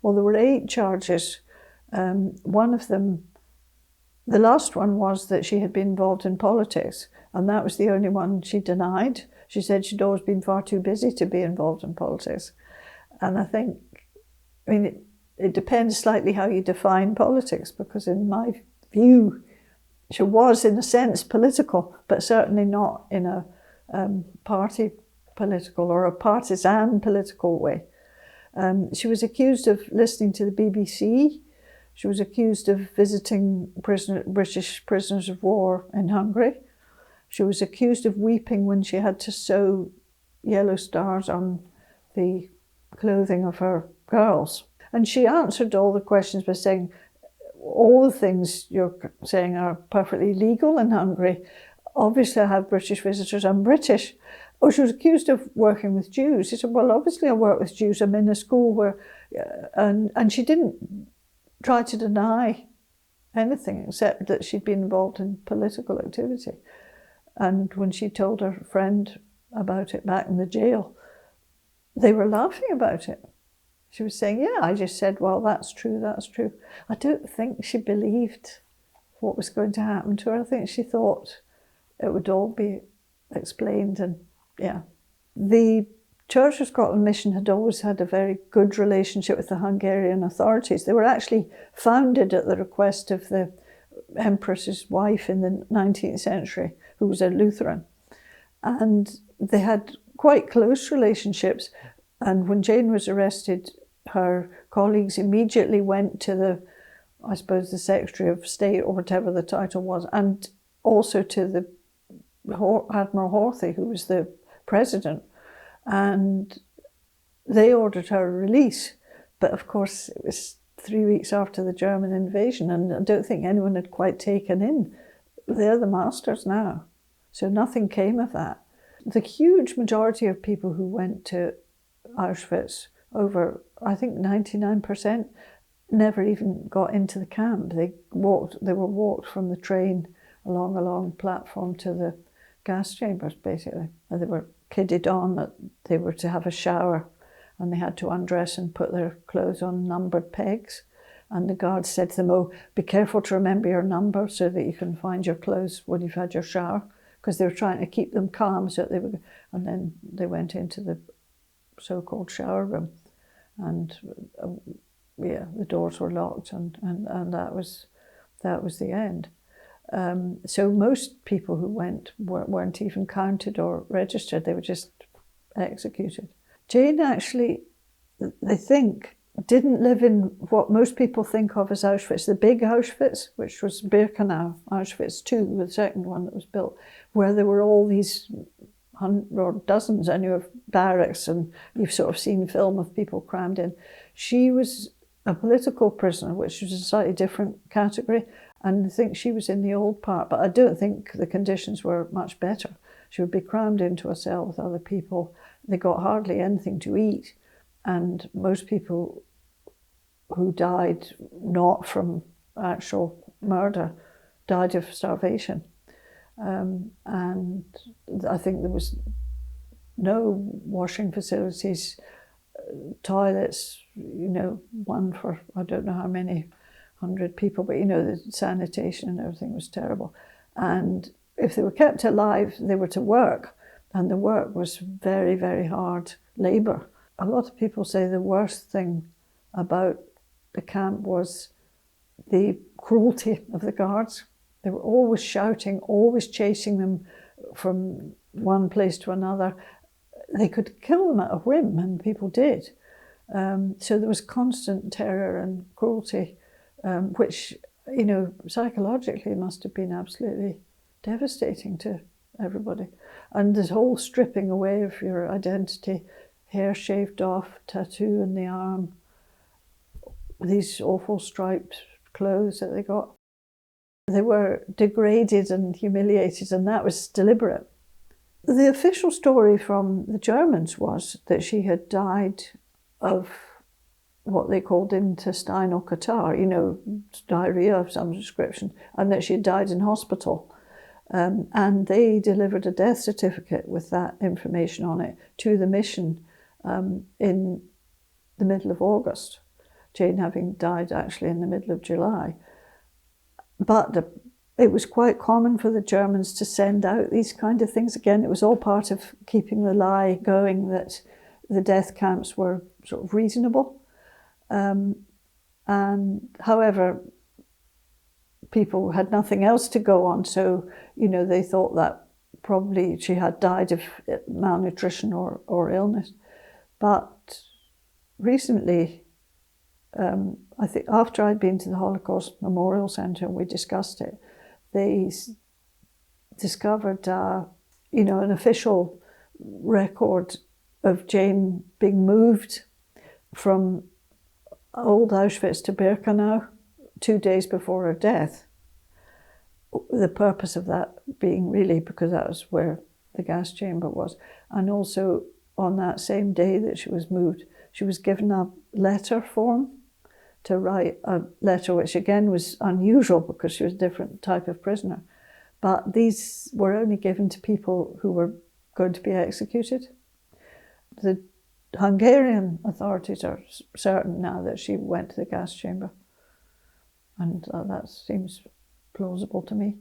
Well, there were 8 charges. One of them, the last one, was that she had been involved in politics, and that was the only one she denied. She said she'd always been far too busy to be involved in politics. And I think, it depends slightly how you define politics, because in my view, she was, in a sense, political, but certainly not in a party political or a partisan political way. She was accused of listening to the BBC. She was accused of visiting British prisoners of war in Hungary. She was accused of weeping when she had to sew yellow stars on the clothing of her girls. And she answered all the questions by saying, all the things you're saying are perfectly legal in Hungary. Obviously, I have British visitors. I'm British. Oh, she was accused of working with Jews. She said, well, obviously I work with Jews. I'm in a school where... And she didn't try to deny anything except that she'd been involved in political activity. And when she told her friend about it back in the jail, they were laughing about it. She was saying, yeah, I just said, well, that's true, that's true. I don't think she believed what was going to happen to her. I think she thought it would all be explained, and yeah. The Church of Scotland mission had always had a very good relationship with the Hungarian authorities. They were actually founded at the request of the Empress's wife in the 19th century, who was a Lutheran. And they had quite close relationships. And when Jane was arrested, her colleagues immediately went to the, I suppose, the Secretary of State, or whatever the title was, and also to the Admiral Horthy, who was the president. And they ordered her release. But of course, it was 3 weeks after the German invasion, and I don't think anyone had quite taken in. They're the masters now. So nothing came of that. The huge majority of people who went to Auschwitz, over, I think 99%, never even got into the camp. They were walked from the train along a long platform to the gas chambers, basically. And they were kidded on that they were to have a shower, and they had to undress and put their clothes on numbered pegs. And the guards said to them, oh, be careful to remember your number so that you can find your clothes when you've had your shower, because they were trying to keep them calm so that they would. And then they went into the so-called shower room, and yeah, the doors were locked, and that was the end. So most people who went weren't even counted or registered. They were just executed. Jane actually, they think, didn't live in what most people think of as Auschwitz, the big Auschwitz, which was Birkenau, Auschwitz II, the second one that was built, where there were all these or dozens, I knew, of barracks, and you've sort of seen film of people crammed in. She was a political prisoner, which was a slightly different category, and I think she was in the old part, but I don't think the conditions were much better. She would be crammed into a cell with other people. They got hardly anything to eat, and most people who died not from actual murder died of starvation. And I think there was no washing facilities, toilets, one for I don't know how many 100 people, but the sanitation and everything was terrible. And if they were kept alive, they were to work, and the work was very, very hard labour. A lot of people say the worst thing about the camp was the cruelty of the guards. They were always shouting, always chasing them from one place to another. They could kill them at a whim, and people did. So there was constant terror and cruelty, which, psychologically must have been absolutely devastating to everybody. And this whole stripping away of your identity, hair shaved off, tattoo in the arm, these awful striped clothes that they got. They were degraded and humiliated, and that was deliberate. The official story from the Germans was that she had died of what they called intestinal catarrh, diarrhea of some description, and that she had died in hospital. And they delivered a death certificate with that information on it to the mission in the middle of August. Jane having died actually in the middle of July. But it was quite common for the Germans to send out these kind of things. Again, it was all part of keeping the lie going that the death camps were sort of reasonable. And however, people had nothing else to go on, so they thought that probably she had died of malnutrition or illness. But recently, I think after I'd been to the Holocaust Memorial Centre and we discussed it, they discovered an official record of Jane being moved from old Auschwitz to Birkenau 2 days before her death. The purpose of that being really because that was where the gas chamber was. And also on that same day that she was moved, she was given a letter form to write a letter, which again was unusual because she was a different type of prisoner. But these were only given to people who were going to be executed. The Hungarian authorities are certain now that she went to the gas chamber. And that seems plausible to me.